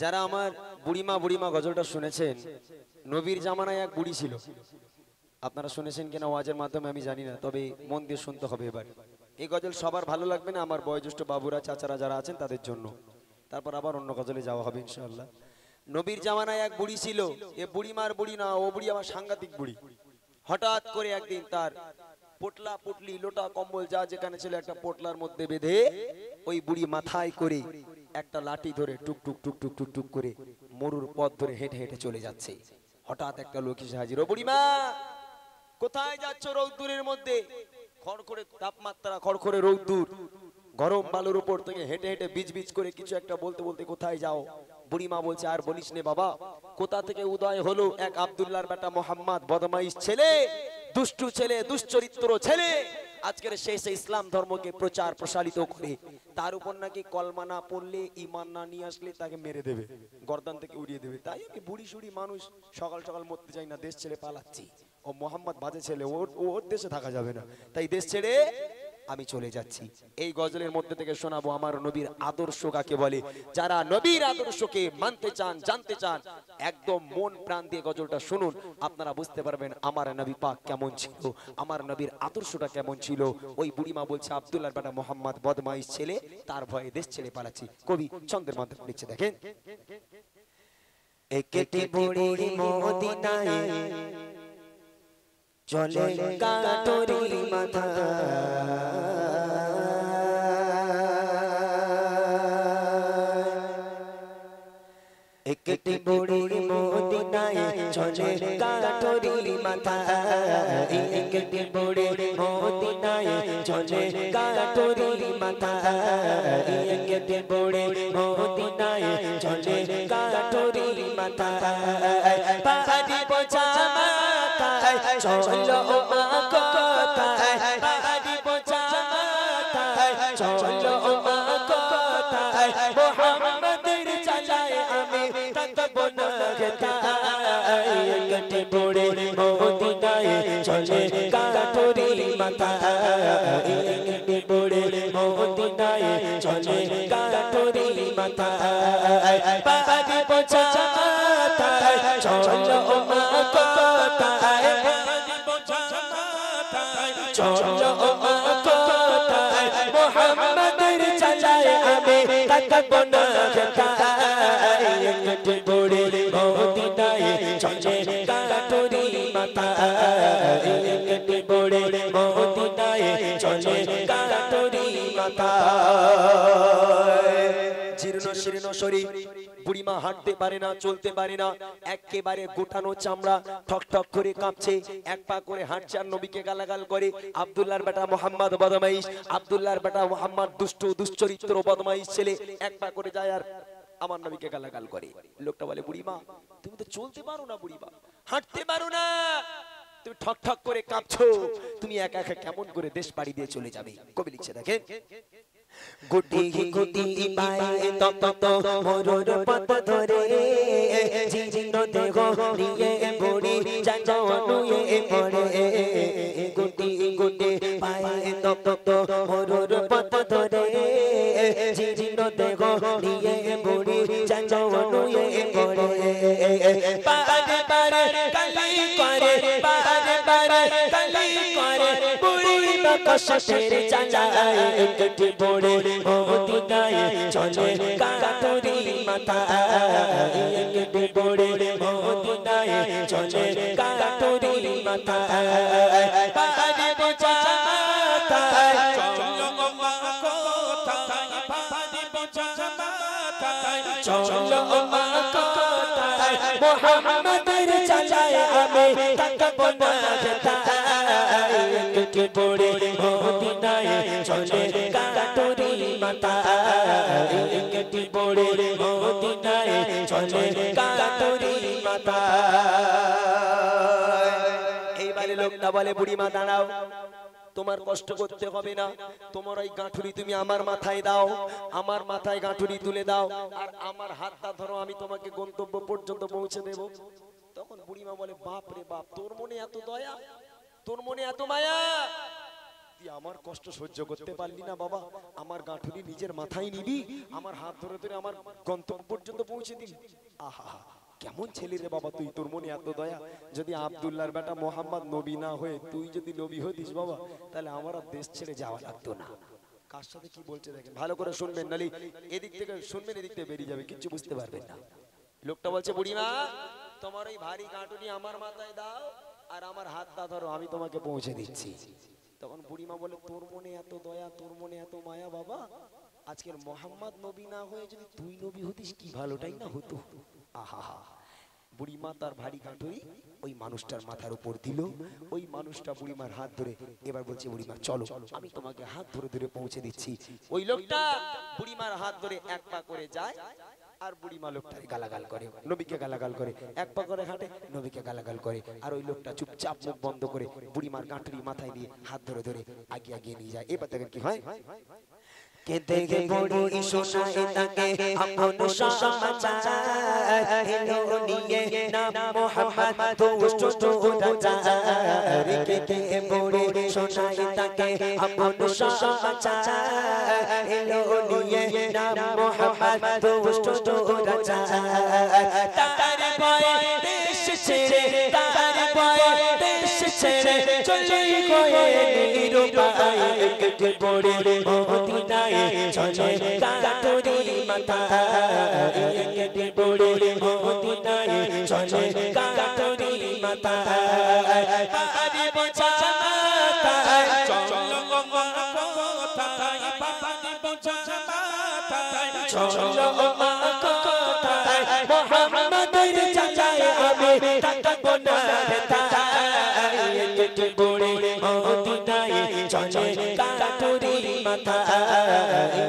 যারা আমার বুড়িমা বুড়িমা গজলটা শুনেছেন, নবীর জামানায় এক বুড়ি ছিল। আপনারা শুনেছেন কিনা ওয়াজের মাধ্যমে আমি জানি না, তবে মন দিয়ে শুনতে হবে। এবার এই গজল সবার ভালো লাগবে না, আমার বয়োজ্যেষ্ঠ বাবুরা চাচারা যারা আছেন তাদের জন্য। তারপর আবার অন্য গজলে যাওয়া হবে ইনশাআল্লাহ। নবীর জামানায় এক বুড়ি ছিল। এ বুড়িমার বুড়ি না, ও বুড়ি আমার সাংঘাতিক বুড়ি। হঠাৎ করে একদিন তার পোটলা পুটলি লোটা কম্বল যা যেখানে ছিল একটা পোটলার মধ্যে বেঁধে ওই বুড়ি মাথায় করে একটা লাঠি ধরে টুক টুক টুক টুক টুক টুক করে মরুর পথ ধরে হেঁটে হেঁটে চলে যাচ্ছে। হঠাৎ একটা লোক এসে হাজির। ও বুড়িমা, কোথায় যাচ্ছ রৌদ্দুরের মধ্যে? খড়খড়ে তাপমাত্রা, খড়খড়ে রৌদ্দুর, গরম বালুর উপর থেকে হেঁটে হেঁটে বিজ বিজ করে কিছু একটা বলতে বলতে কোথায় যাও? বুড়িমা বলছে, আর বলিস নে বাবা, কোথা থেকে উদয় হলো এক আব্দুল্লাহর বেটা মোহাম্মদ, বদমাইশ ছেলে, দুষ্টু ছেলে, দুশ্চরিত্র ছেলে। আজকের শেষ ইসলাম ধর্মকে প্রচার প্রসারিত করে, তার উপর নাকি কলমা না পড়লে, ঈমান না নিয়ে আসলে তাকে মেরে দেবে, গর্দান থেকে উড়িয়ে দেবে। তাই আমি বুড়ি সুড়ি মানুষ সকাল সকাল মরতে চাই না, দেশ ছেড়ে পালাচ্ছি। ও মোহাম্মদ বাজে ছেলে, ওর দেশে থাকা যাবে না, তাই দেশ ছেড়ে আমি চলে যাচ্ছি। এই গজলের মধ্যে থেকে শোনাবো আমার নবীর আদর্শ কাকে বলে। যারা নবীর আদর্শকে মানতে চান, জানতে চান, একদম মন প্রাণ দিয়ে গজলটা শুনুন, আপনারা বুঝতে পারবেন আমার নবী পাক কেমন ছিল, আমার নবীর আদর্শটা কেমন ছিল। ওই বুড়িমা বলছে, আব্দুল্লাহর বেটা মোহাম্মদ বদমাইশ ছেলে, তার ভয়ে দেশ ছেড়ে পালাচ্ছি। কবি ছন্দের মাধ্যমে লিখছে, দেখেন। একটি বুড়ি মদিনায় চলে কাটুরি মাথা, একটি বুড়ি মদিনায় চলে কাটুরি মাথা, একটি বুড়ি মদিনায় চলে কাটুরি মাথা, একটি বুড়ি মদিনায় চলে কাটুরি মাথা। পাহাড়ি বোঝা মাথায় চলো মা কোথায়, পাহাড়ি বোঝা মাথায় চলো মা কোথায়, মোহাম্মদের চালায় আমি থাকবো না কোথায়, একটি বুড়ি মদিনায় চলে কাটুরি মাথা, একটি বুড়ি মদিনায় চলে কাটুরি মাথা। পাহাড়ি বোঝা মাথায় চলো মা কোথায়, পাহাড়ি বোঝা মাথায় চলো মা কোথায়, মোহাম্মদের চালায় আমি থাকবো না কোথায়, একটি বুড়ি মদিনায় চলে কাটুরি মাথা, একটি বুড়ি মদিনায় চলে কাটুরি মাথা। জীর্ণ শীর্ণ শরীর, বুড়িমা হাঁটতে পারে না, চলতে পারে না, একেবারে গোটানো চামড়া, ঠক ঠক করে কাঁপছে, এক পা করে হাঁটছে আর নবীকে গালাগাল করে। আব্দুল্লাহর বেটা মোহাম্মদ বদমাইশ, আব্দুল্লাহর বেটা মোহাম্মদ দুষ্ট দুশ্চরিত্র বদমাইশ ছেলে, এক পা করে যায় আর আমার নবীকে গালাগাল করে। লোকটা বলে, বুড়িমা তুমি তো চলতে পারো না, বুড়িমা হাঁটতে পারো না, তুমি ঠক ঠক করে কাঁপছো, তুমি একা একা কেমন করে দেশ পাড়ি দিয়ে চলে যাবে? কবি লিখছে, দেখেন। গুটি গুটি পায়ে তত মরুর পথ ধরে, জীর্ণ দেহ নিয়ে বুড়ি জানুয়ে পড়ে, গুটি গুটি পায়ে তত মরুর পথ ধরে, জীর্ণ দেহ নিয়ে বুড়ি জানুয়ে পড়ে, পারে পারে কালি করে, পারে পারে কালি করে, বুড়ি কষ্টের চালায়, একটি বুড়ি মদিনায় চলে কাটুরি মাথা, একটি বুড়ি মদিনায় চলে কাটুরি মাথা। পাহাড়ি বোঝা মাথায় চলো মা কোথায়, পাহাড়ি বোঝা মাথায় চলো মা কোথায়, মোহাম্মদের চালায় আমি থাকবো না কোথায়, একটি বুড়ি মদিনায় চলে কাটুরি মাথা, একটি বুড়ি মদিনায় চলে কাটুরি মাথা। এইবারে লোকটা বলে, বুড়িমা দাঁড়াও, তোমার কষ্ট করতে হবে না, তোমার ওই গাঁঠুরি তুমি আমার মাথায় দাও, আমার মাথায় গাঁঠুরি তুলে দাও, আর আমার হাতটা ধরো, আমি তোমাকে গন্তব্য পর্যন্ত পৌঁছে দেব। তখন বুড়িমা বলে, বাপ রে বাপ, তোর মনে এত দয়া, তোর মনে এত মায়া, তুই আমার কষ্ট সহ্য করতে পারলি না বাবা, আমার গাঁঠুরি নিজের মাথায় নিবি, আমার হাত ধরে ধরে আমার গন্তব্য পর্যন্ত পৌঁছে দিবি। আহা, কেমন ছেলে রে বাবা তুই, তোর মনে এত দয়া। যদি আব্দুল্লাহর বেটা মোহাম্মদ নবী না হয়ে তুই যদি নবী হতিস বাবা, তাহলে আমার আর দেশ ছেড়ে যাওয়া লাগতো না। কার সাথে কি বলছে দেখেন, ভালো করে শুনবেন, নালি এদিক থেকে শুনবেন এদিক থেকে বেরিয়ে যাবে, কিচ্ছু বুঝতে পারবেন না। লোকটা বলছে, বুড়িমা তোমার ওই ভারী গাঁটুনি আমার মাথায় দাও আর আমার হাতটা ধরো, আমি তোমাকে পৌঁছে দিচ্ছি। তখন বুড়িমা বলে, তোর মনে এত দয়া, তোর মনে এত মায়া বাবা, আজকের মোহাম্মদ নবী না হয়ে যদি তুই নবী হতিস কি ভালোটাই না হতো। আহা, বুড়িমা তার ভারী গাঁটুরি ওই মানুষটার মাথার উপর দিল, ওই মানুষটা বুড়িমার হাত ধরে এবার বলছে, বুড়িমা চলো, আমি তোমাকে হাত ধরে ধরে পৌঁছে দিচ্ছি। ওই লোকটা বুড়িমার হাত ধরে এক পা করে যায়, আর বুড়িমা লোকটাকে গালাগাল করে, নবীকে গালাগাল করে, এক পা করে হাঁটে, নবীকে গালাগাল করে, আর ওই লোকটা চুপচাপ মুখ বন্ধ করে বুড়িমার গাঁটুরি মাথায় নিয়ে হাত ধরে ধরে আগিয়ে নিয়ে যায়। এবার দেখেন কি হয়। কে দেখে বড়ি শোনায় তাকে আপন সমাচার, হেলো নিয়ে নাম মোহাম্মদ দুষ্ট রাজার। কে দেখে বড়ি শোনায় তাকে আপন সমাচার, হেলো নিয়ে নাম মোহাম্মদ দুষ্ট রাজার। তার ভয়ে দেশ ছেড়ে, তার ভয়ে দেশ ছেড়ে চলে গয়ে নিরুপায়। কে বড়ি মদিনায় চলে গাঁটুরি মাথায়, কে বড়ি মদিনায় চলে গাঁটুরি মাথায়। পারি বোঝা মাথায় চলো মা কোথায়, পারি বোঝা মাথায় চলো মা কোথায়। মোহাম্মদের চাচায় আমি থাকবো না তাই, কে বড়ি মদিনায় চলে গাঁটুরি মাথায়,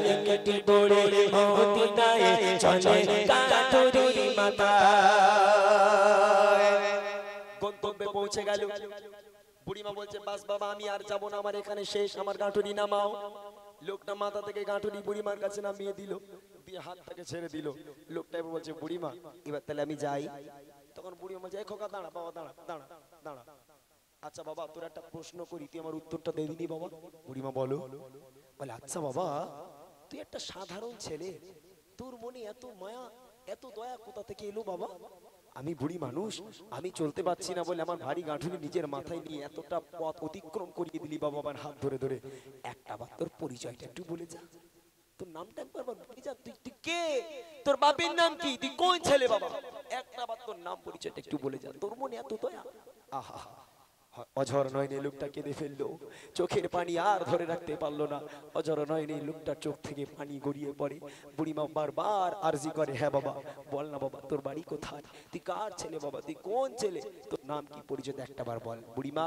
কে বড়ি মদিনায় চলে গাঁটুরি মাথায়। গন্তব্যে পৌঁছে গেল। বুড়িমা বলছে, বাস বাবা আমি আর যাবো না, আমার এখানে শেষ, আমার গাঁটুরি নামাও। লোকটা মাথা থেকে গাঁটুরি বুড়িমার কাছে নামিয়ে দিল, দিয়ে হাতটাকে ছেড়ে দিল। লোকটা এবার বলছে, বুড়িমা এবার তাহলে আমি যাই। তখন বুড়িমা বলছে, খোকা দাঁড়া বাবা, দাঁড়া দাঁড়া দাঁড়া। আচ্ছা বাবা তোর একটা প্রশ্ন করি, তুই আমার উত্তরটা দিয়ে দিনি বাবা। বুড়িমা বলো। বলে, আচ্ছা বাবা তুই একটা সাধারণ ছেলে, তোর মনে এত মায়া এত দয়া কোথা থেকে এলো বাবা? আমি বুড়ি মানুষ, আমি চলতে পারছি না বলে আমার ভারী গাঁঠুনি নিজের মাথায় নিয়ে এতটা পথ অতিক্রম করিয়ে দিলি বাবা আমার হাত ধরে ধরে। একটা বার তোর পরিচয়টা একটু বলে যা, তোর নামটা একবার বলে যা, তুই কে, তোর বাপের নাম কি, তুই কোন ছেলে বাবা? একটা বার তোর নাম পরিচয়টা একটু বলে যা, তোর মনে এত দয়া। আহা, অঝর নয়নে লোকটা কেঁদে ফেললো, চোখের পানি আর ধরে রাখতে পারলো না। অঝর নয়নে লোকটার চোখ থেকে পানি গড়িয়ে পড়ে। বুড়িমা বারবার আরজি করে, হ্যাঁ বাবা বল না বাবা, তোর বাড়ি কোথায়, তুই কার ছেলে বাবা, তুই কোন ছেলে, তোর নাম কি, পরিচয় একটা বার বল। বুড়িমা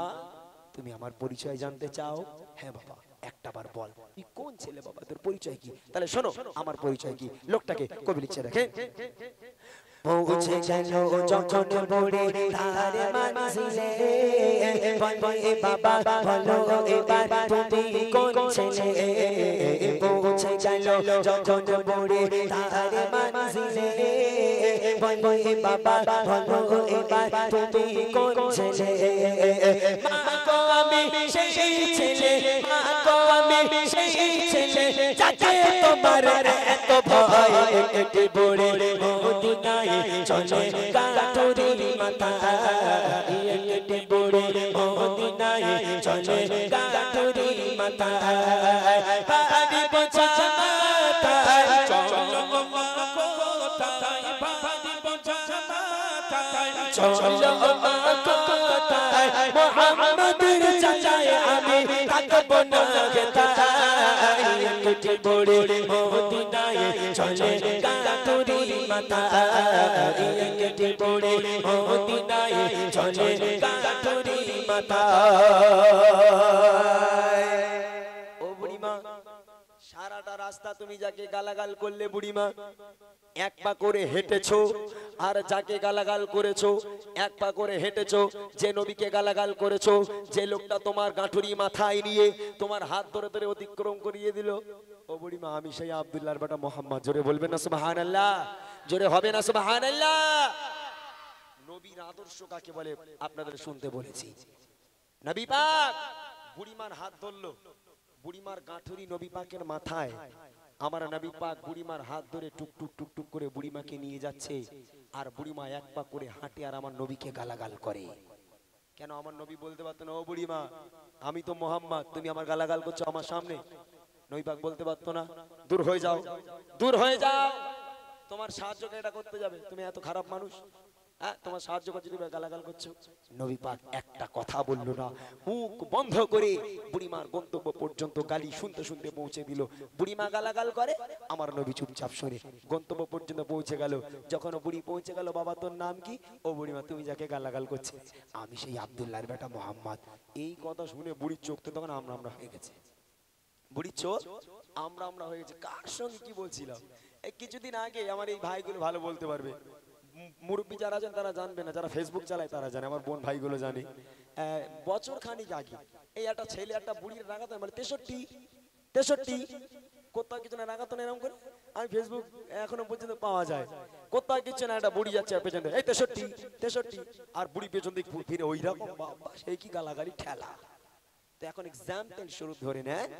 তুমি আমার পরিচয় জানতে চাও? হ্যাঁ বাবা একটা বার বল, তুই কোন ছেলে বাবা, তোর পরিচয় কি? তাহলে শোনো আমার পরিচয় কি। লোকটাকে কবি লিখছে দেখে, পৌঁছে গেল যখন বড়ে তার মানজিলে, বলে বাবা বলো এবার তুমি কোন ছেলে। পৌঁছে গেল যখন বড়ে তার মানজিলে, বলে বাবা বলো এবার তুমি কোন ছেলে। মা গো আমি সেই ছেলে, মা গো আমি সেই ছেলে, যাকে তোমার এত ভয়। কে বড়ে মদিনায় চলে গাঁটুরি মাথায়, কে বড়ে মদিনায় চলে গাঁটুরি মাথায়। পারি বোঝা মাথায় চলো মা কোথায়, পারি বোঝা মাথায় চলো মা কোথায়। মোহাম্মদের চাচায় আমি থাকবো না তাই, কে বড়ে মদিনায় চলে গাঁটুরি মাথায়, কে বড়ে মদিনায় চলে গাঁটুরি মাথায়। ও বুড়িমা সারাটা রাস্তা তুমি যাকে গালাগাল করলে বুড়িমা, এক পা করে হেঁটেছো, আর যাকে গালাগাল করেছো এক পা করে হেঁটেছো। যে নবীকে গালাগাল করেছো, যে লোকটা তোমার গাঁটুরি মাথায় নিয়ে তোমার হাত ধরে ধরে অতিক্রম করিয়ে দিল, ও বুড়িমা আমি সেই আব্দুল্লাহর বেটা মোহাম্মদ। জোরে বলবেন না সুবহানাল্লাহ, জোরে হবে না সুবহানাল্লাহ। নবীর আদর্শ কাকে বলে আপনাদের শুনতে বলেছি। নবী পাক বুড়িমার হাত ধরলো, বুড়িমার গাঁঠুরি নবী পাকের মাথায়। আমার নবী পাক বুড়িমার হাত ধরে টুক টুক টুক টুক করে বুড়িমাকে নিয়ে যাচ্ছে, আর বুড়িমা এক পা করে হাঁটে আর আমার নবীকে গালাগাল করে। কেন আমার নবী বলতে পারতো না, ও বুড়িমা আমি তো মোহাম্মদ, তুমি আমার গালাগাল করছো আমার সামনে? নবী পাক বলতে পারতো না, দূর হয়ে যাও, দূর হয়ে যাও, তোমার সাহায্যকে এটা করতে যাবে, তুমি এত খারাপ মানুষ, হ্যাঁ তোমার সাহায্য করছে তুমি গালাগাল করছো? নবী পাক একটা কথা বললো না, মুখ বন্ধ করে বুড়িমার গন্তব্য পর্যন্ত গালি শুনতে শুনতে পৌঁছে দিল। বুড়িমা গালাগাল করে, আমার নবী চুপচাপ শুনে গন্তব্য পর্যন্ত পৌঁছে গেল। যখন বুড়ি পৌঁছে গেল, বাবা তোর নাম কি? ও বুড়িমা তুমি যাকে গালাগাল করছে, আমি সেই আব্দুল্লাহর বেটা মোহাম্মদ। এই কথা শুনে বুড়ির চোখ তো তখন আমরা আমরা হয়ে গেছে, বুড়ির চোখ আমরা আমরা হয়ে গেছে। কার সঙ্গে কি বলছিলাম? এই কিছুদিন আগে আমার এই ভাইগুলো ভালো বলতে পারবে, মুরব্বী যারা আছেন তারা জানবে না, যারা ফেসবুক চালায় তারা জানে, আমার বোন ভাইগুলো জানে। বছর খানিক আগে এই একটা ছেলে একটা বুড়ির রাগাতো, মানে 63 কোথাও কিছু না রাগাতো না এরকম করে, আমি ফেসবুক এখনো পর্যন্ত পাওয়া যায়, কোথাও কিছু না, একটা বুড়ি যাচ্ছে পেছন থেকে, এই 63 আর বুড়ি পেছন দিক ফিরে ওই রকম, বাবা সেই কি গালাগালি ঠেলা। তো এখন এক্সাম্পল শুরু ধরে নেন,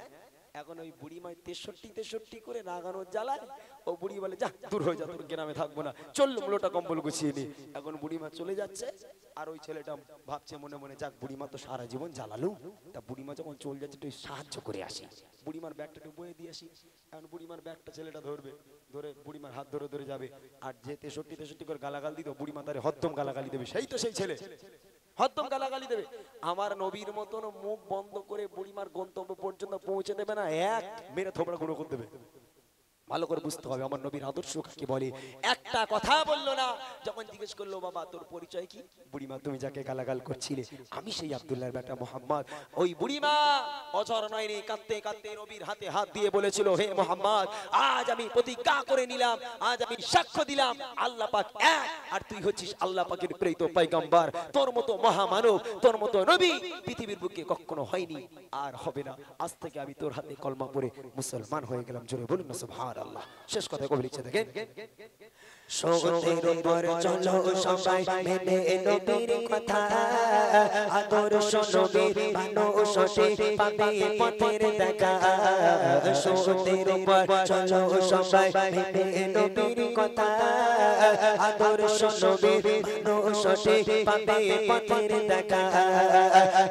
এখন ওই বুড়ি মাই 63 করে রাগানোর জ্বালায় ও বুড়ি বলে যা দূর হয়ে যা, তোর গ্রামে থাকবো না, চললো লোটা কম্বল গুছিয়ে নি। এখন বুড়িমা চলে যাচ্ছে, আর ওই ছেলেটা ভাবছে মনে মনে, যাক বুড়িমা তো সারা জীবন জ্বালালো, তা বুড়িমা যখন চলে যাচ্ছে একটু সাহায্য করে আসি, বুড়িমার ব্যাগটা একটু বয়ে দিয়ে আসি। এখন বুড়িমার ব্যাগটা ছেলেটা ধরবে, ধরে বুড়িমার হাত ধরে ধরে যাবে, আর যে 63 করে গালাগাল দিত বুড়িমা তারে হদ্দম গালাগালি দেবে, সেই তো সেই ছেলে হদ্দম গালাগালি দেবে। আমার নবীর মতন মুখ বন্ধ করে বুড়িমার গন্তব্য পর্যন্ত পৌঁছে দেবে না, এক মেরে থোবড়া গুঁড়ো করে দেবে। ভালো করে বুঝতে হবে আমার নবীর আদর্শ কাকে বলে। একটা কথা বললো না, যখন জিজ্ঞেস করলো বাবা তোর পরিচয় কি? বুড়িমা তুমি যাকে গালাগাল করছিলে আমি সেই আব্দুল্লাহর বেটা মোহাম্মদ। ওই বুড়িমা অঝর নয়নি কাঁদতে কাঁদতে নবীর হাতে হাত দিয়ে বলেছিল, হে মোহাম্মদ আজ আমি প্রতিজ্ঞা করে নিলাম, আজ আমি সাক্ষ্য দিলাম আল্লাহ পাক এক, আর তুই হচ্ছিস আল্লাহ পাকের প্রেরিত পয়গম্বর। তোর মতো মহামানব, তোর মতো নবী পৃথিবীর বুকে কখনো হয়নি আর হবে না। আজ থেকে আমি তোর হাতে কলমা পড়ে মুসলমান হয়ে গেলাম। জোরে বলুন না সুবহানাল্লাহ। শেষ কথা কবি লিখছে দেখেন, সত্যের উপর চলো সবাই মেনে নবীর কথা, আদর্শ নবীর ভালোবাসে পাবে পথের দেখা। সত্যের উপর চলো সবাই মেনে নবীর কথা, আদর্শ নবীর ভালোবাসে পাবে পথের দেখা।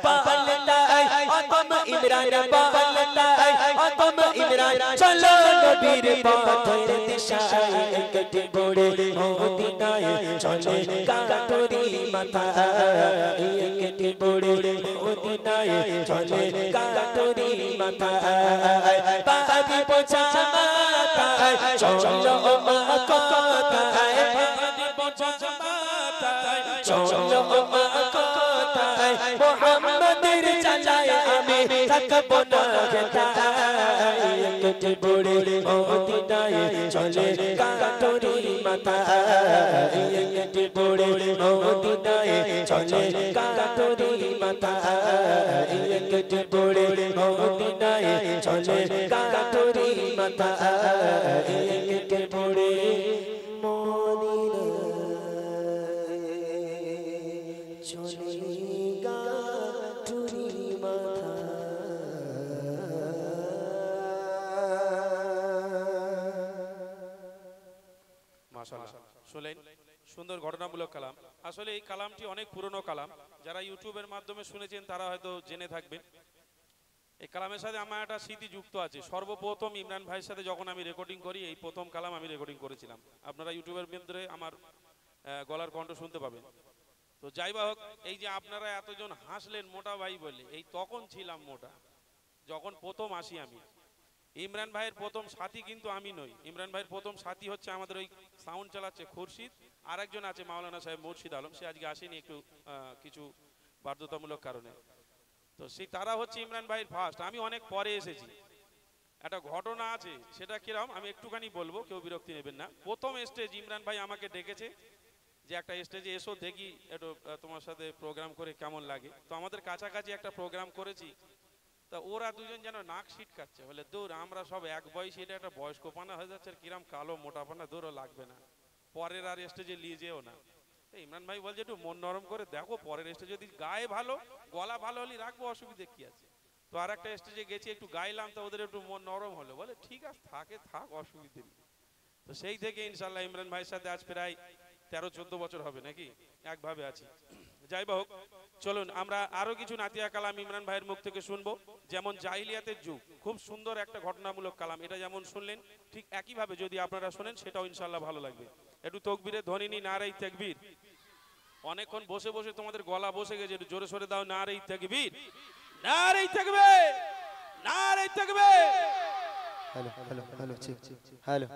পাল্টাই অতম ইমরান, পাল্টাই অতম ইমরান, চলো নবীর পথের দিশায় একটি বড়ে মদিনায় চলে কাটুরি মাথা, একটি বড়ে মদিনায় চলে কাটুরি মাথা। পাবি বোঝা মাথায় চলো মা কথায়, পাবি বোঝা মাথায় চলো মা কথায়। মুহাম্মাদের চাচায় আমি থাকবো না হেতায়, একটি বড়ে মদিনায় চলে কাটুরি মাথা, একটি বড়ে মদিনায় চলে কাটুরি মাথা, একটি বড়ে মদিনায় চলে কাটুরি মাথা, একটি বড়ে মদিনায় চলে কাটুরি মাথা। শুনলেন সুন্দর ঘটনামূলক কালাম। আসলে এই কালামটি অনেক পুরনো কালাম, যারা ইউটিউবের মাধ্যমে শুনেছেন তারা হয়তো জেনে থাকবেন। এই কালামের সাথে আমার একটা স্মৃতি যুক্ত আছে। সর্বপ্রথম ইমরান ভাইয়ের সাথে যখন আমি রেকর্ডিং করি, এই প্রথম কালাম আমি রেকর্ডিং করেছিলাম। আপনারা ইউটিউবের ভিতরে আমার গলার কণ্ঠ শুনতে পাবেন। তো যাই বা হোক, এই যে আপনারা এতজন হাসলেন মোটা ভাই বলে, এই তখন ছিলাম মোটা যখন প্রথম আসি আমি। ইমরান ভাইয়ের প্রথম সাথী কিন্তু আমি নই, ইমরান ভাইয়ের প্রথম সাথী হচ্ছে আমাদের ওই সাউন্ড চালাচ্ছে খুরশিদ, আর একজন আছে মাওলানা সাহেব মুর্শিদ আলম, সে আজকে আসেনি একটু কিছু বাধ্যতামূলক কারণে। তো সেই তারা হচ্ছে ইমরান ভাইয়ের ফার্স্ট, আমি অনেক পরে এসেছি। একটা ঘটনা আছে, সেটা কিরকম আমি একটুখানি বলবো, কেউ বিরক্তি নেবেন না। প্রথম স্টেজ ইমরান ভাই আমাকে ডেকেছে যে একটা স্টেজে এসো দেখি একটু তোমার সাথে প্রোগ্রাম করে কেমন লাগে। তো আমাদের কাছাকাছি একটা প্রোগ্রাম করেছি, তা ওরা দুজন যেন নাক ছিটকাচ্ছে, বলে দূর আমরা সব এক বয়সী, এটা একটা বয়স্ক পানা হয়ে যাচ্ছে, কিরাম কালো মোটা পানা, দূরও লাগবে না, পরের আর স্টেজে নিয়ে যেও না। ইমরান ভাই বলছে একটু মন নরম করে দেখো, পরের স্টেজে যদি গায়ে ভালো গলা ভালো হলে রাখবো, অসুবিধে কি আছে। তো আর একটা স্টেজে গেছি একটু গাইলাম, তো ওদের একটু মন নরম হলো, বলে ঠিক আছে থাক অসুবিধে নেই। তো সেই থেকে ইনশাল্লাহ ইমরান ভাইয়ের সাথে আজ প্রায় 13-14 বছর হবে নাকি একভাবে আছি। যাই হোক, চলুন আমরা আরো কিছু নাতিয়া কালাম ইমরান ভাইয়ের মুখ থেকে শুনবো। যেমন জাহিলিয়াতের যুগ, খুব সুন্দর একটা ঘটনামূলক কালাম, এটা যেমন শুনলেন ঠিক একইভাবে যদি আপনারা শোনেন সেটাও ইনশাল্লাহ ভালো লাগবে। একটু তকবীরের ধ্বনি নি, নারাই তাকবীর। অনেকক্ষণ বসে বসে তোমাদের গলা বসে গেছে, একটু জোরে সোরে দাও, নারাই তাকবীর, নারাই তাকবীর, নারাই তাকবীর। Hello hello hello hello.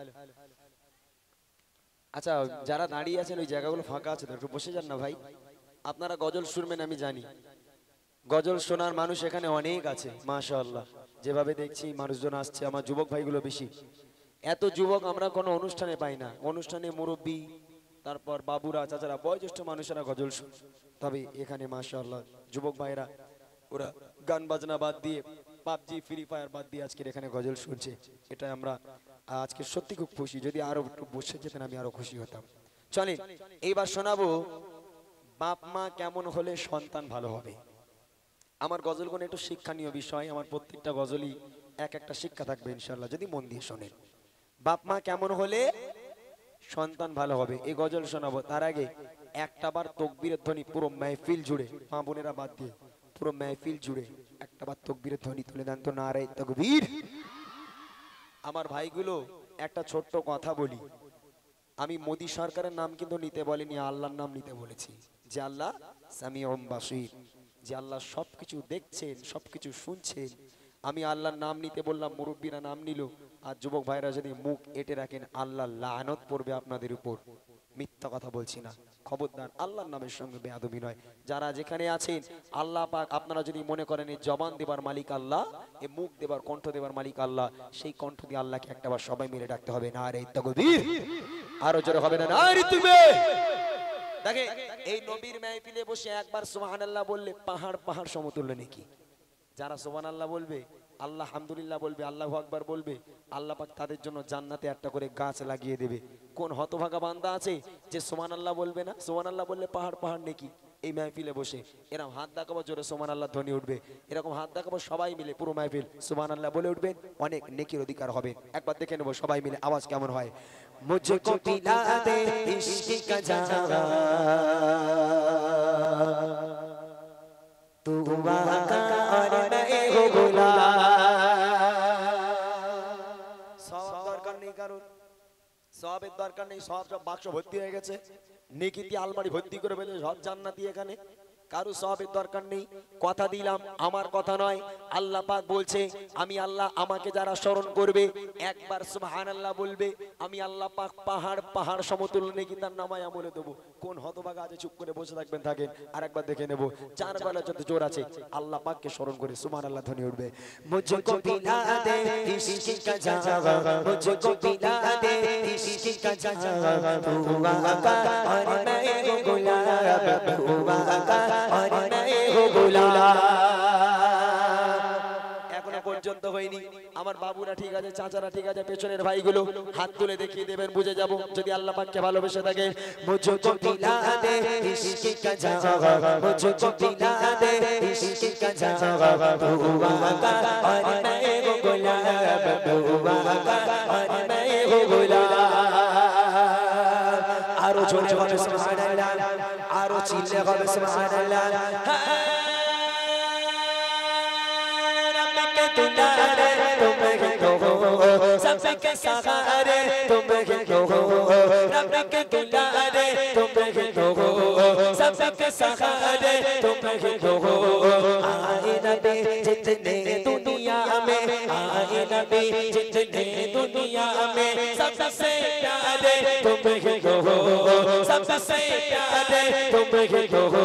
আচ্ছা, যারা দাঁড়িয়ে আছেন ওই জায়গাগুলো ফাঁকা আছে তো, একটু বসে যান না ভাই। আপনারা গজল শুনবেন আমি জানি, গজল শোনার মানুষ এখানে অনেক আছে মাশাআল্লাহ। যেভাবে দেখছি মানুষজন আসছে, আমার যুবক ভাইগুলো বেশি। এত যুবক আমরা কোনো অনুষ্ঠানে পাই না। অনুষ্ঠানে মুরব্বী, তারপর বাবুরা, চাচারা, বয়োজ্যেষ্ঠ মানুষেরা গজল শুন। তবে এখানে মাশাআল্লাহ যুবক ভাইরা ওরা গান বাজনা বাদ দিয়ে, পাবজি ফ্রি ফায়ার বাদ দিয়ে আজকের এখানে গজল শুনছে। এটা আমরা আজকে সত্যি খুব খুশি। যদি আরো একটু বসে যেতেন আমি আরো খুশি হতাম। চলেন এইবার শোনাবো বাপ মা কেমন হলে সন্তান ভালো হবে। আমার গজলগুলো একটু শিক্ষণীয় বিষয়, আমার প্রত্যেকটা গজলই এক একটা শিক্ষা থাকবে ইনশাআল্লাহ যদি মন দিয়ে শোনেন। বাপ মা কেমন হলে সন্তান ভালো হবে, এই গজল শোনাবো। তার আগে একটা বার তাকবীরের ধ্বনি পুরো মাহফিল জুড়ে, মা বোনেরা বাদ দিয়ে পুরো মাহফিল জুড়ে একটা বার তাকবীরের ধ্বনি তুলে দেন তো, নারায়ে তাকবীর। আমার ভাইগুলো একটা ছোট্ট কথা বলি, আমি মোদী সরকারের নাম কিন্তু নিতে বলিনি, আল্লাহর নাম নিতে বলেছি। যে আল্লাহ সামিউম বাসীর, যে আল্লাহ সবকিছু দেখছেন, সবকিছু শুনছেন। আমি আল্লাহর নাম নিতে বললাম, মুরব্বীরা নাম নিল। আর যুবক ভাইরা যদি মুখ এঁটে রাখেন আল্লাহ লানত পড়বে আপনাদের উপর। মিথ্যা কথা বলছি না, খবরদার আল্লাহর নামের সঙ্গে বেয়াদবি নয়। যারা যেখানে আছেন আল্লাহ পাক, আপনারা যদি মনে করেন এই জবান দেবার মালিক আল্লাহ, এই মুখ দেবার, কণ্ঠ দেবার মালিক আল্লাহ, সেই কণ্ঠ দিয়ে আল্লাহকে একটাবার সবাই মিলে ডাকতে হবে, নারে তাকবীর। আরো জোরে হবে না, নারে তাকবীর। দেখে এই নবীর মাহফিলে বসে একবার সুবহানাল্লাহ বললে পাহাড় পাহাড় সমতুল্য নাকি। যারা সুবহানাল্লাহ বলবে, আল্লাহ হামদুলিল্লাহ বলবে, আল্লাহু আকবার বলবে, আল্লাহ পাক তাদের জন্য জান্নাতে একটা করে গাছ লাগিয়ে দেবে। কোন হতভাগা বান্দা আছে যে সুবহানাল্লাহ বলবে না? সুবহানাল্লাহ বললে পাহাড় পাহাড় নেকি। এই মাহফিলে বসে এরকম হাত দেখাবো, জোরে সুবহানাল্লাহ ধ্বনি উঠবে, এরকম হাত দেখাবো সবাই মিলে পুরো মাহফিল সুবহানাল্লাহ বলে উঠবেন, অনেক নেকির অধিকার হবে। একবার দেখে নেবো সবাই মিলে আওয়াজ কেমন হয়। মুঝকো পিলা দে ইশক কা জাওয়া, তু ওয়াকা और मैं हो गुलाम। সব দরকার নেই কারণ, সবের দরকার নেই, সব বাক্স ভর্তি হয়ে গেছে, নেকিতে আলমারি ভর্তি করে ফেলে সব জান্নাতি এখানে। কারো সবের দরকার নেই। কথা দিলাম, আমার কথা নয়, আল্লাহ পাক বলছে আমি আল্লাহ, আমাকে যারা স্মরণ করবে একবার সুবহানাল্লাহ বলবে, আমি আল্লাহ পাক পাহাড় পাহাড় সমতুল্য নেকি তার নামায় আমলে দেবো। কোন হতভাগা আছে চুপ করে বসে থাকবেন? থাকেন, আর একবার দেখে নেব। চার বেলা যত জোর আছে আল্লাহ পাককে স্মরণ করে সুবহানাল্লাহ ধ্বনি উঠবে। মুঝকো পিলা দে ইশক কা জাওয়া, মুঝকো পিলা দে ইশক কা জাওয়া, তু ওয়াকা और मैं हो गुलाब, तू ওয়াকা और मैं हो गुलाब। এখনো পর্যন্ত হয়নি। আমার বাবুরা ঠিক আছে, চাচারা ঠিক আছে, পেছনের ভাইগুলো হাত তুলে দেখিয়ে দেবেন, বুঝে যাব যদি আল্লাহ পাককে ভালোবেসে থাকে। মুঝকো পিলা দে ইশক কা জাওয়া, মুঝকো পিলা দে ইশক কা জাওয়া, তু ওয়াকা और मैं हो गुलाब, तू ওয়াকা और मैं हो गुलाब। আরো জোরে হবে সুবহানাল্লাহ, আরো চিল্লে হবে সুবহানাল্লাহ। दुलारे तुम ही तो हो, सबके सहारे तुम ही तो हो, रब के दुलारे तुम ही तो हो, सबके सहारे तुम ही तो हो। आए नबी जितने दुनिया में, आए नबी जितने दुनिया में, सबसे प्यारे तुम ही तो हो, सबसे प्यारे तुम ही तो हो।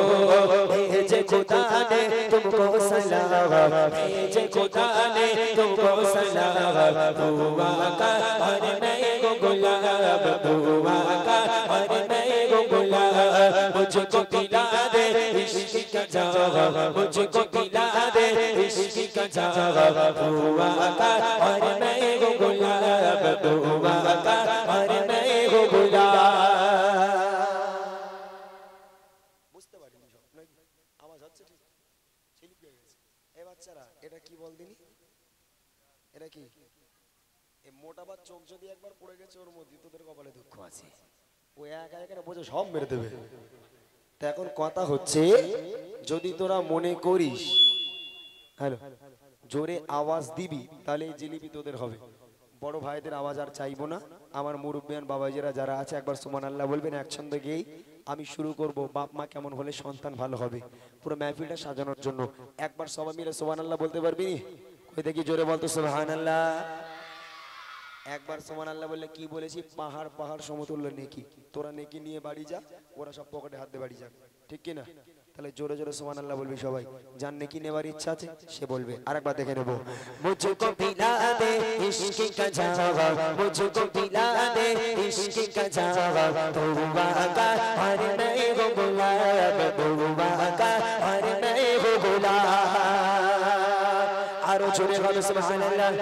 भेजे खुदा ने तुमको सलाम, भेजे खुदा ने तुमको सलाम, तू आका और मैं हो गुलाब, तू आका और मैं हो गुलाब। मुझको पिला दे इश्क का जावा, मुझको पिला दे इश्क का जावा, तू आका और मैं हो गुलाब, तू आका और मैं हो गुलाब। বুঝতে পারিনি সব নাকি? আওয়াজ হচ্ছে ঠিক? শিল্পী হয়ে গেছে এই বাচ্চারা। এটা কি বল দিনি, এটা কি এই মোটাবার চোখ যদি একবার পড়ে গেছে ওর মধ্যে তোদের কপালে দুঃখ আছে, ও একা একা বোঝে সব মেরে দেবে। তা এখন কথা হচ্ছে যদি তোরা মনে করিস হ্যালো জোরে আওয়াজ দিবি তাহলে এই জিলিপি তোদের হবে। বড় ভাইদের আওয়াজ আর চাইবো না, আমার মুরব্বিয়ান বাবাজিরা যারা আছে একবার সুবহানাল্লাহ বলবেন একসঙ্গে গিয়েই আমি শুরু করব। বাপ মা কেমন হলে সন্তান ভালো হবে, পুরো মাহফিলটা সাজানোর জন্য একবার সবাই মিলে সুবহানাল্লাহ বলতে পারবি? কই দেখি জোরে বলতো সুবহানাল্লাহ। একবার সুবহানাল্লাহ বললে কি বলেছি, পাহাড় পাহাড় সমতুল্য নেকি। তোরা নেকি নিয়ে বাড়ি যা, ওরা সব পকেটে হাত দিয়ে বাড়ি যাক, ঠিক কি না? তাহলে জোরে জোরে সুবহানাল্লাহ বলবি সবাই। যার নেকি নেবার ইচ্ছা আছে সে বলবে। আরেকবার দেখে নেবো। मुझको पिला दे इश्क का जावा, मुझको पिला दे इश्क का जावा, तौबा का और मैं वो गुलाब, तौबा का और मैं वो गुलाब। आरो जोरे गाओ सुबहानल्लाह,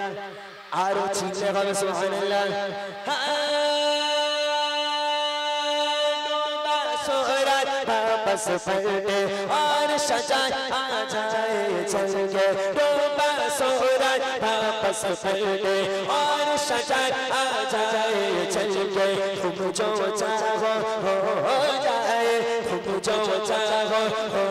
आरो चिल्ले गाओ सुबहानल्लाह। वापस पलटे और सजाए आ जाए चल के, डूबा सूरज वापस पलटे और सजाए आ जाए चल के, तुम जो चाहो हो जाए, तुम जो चाहो हो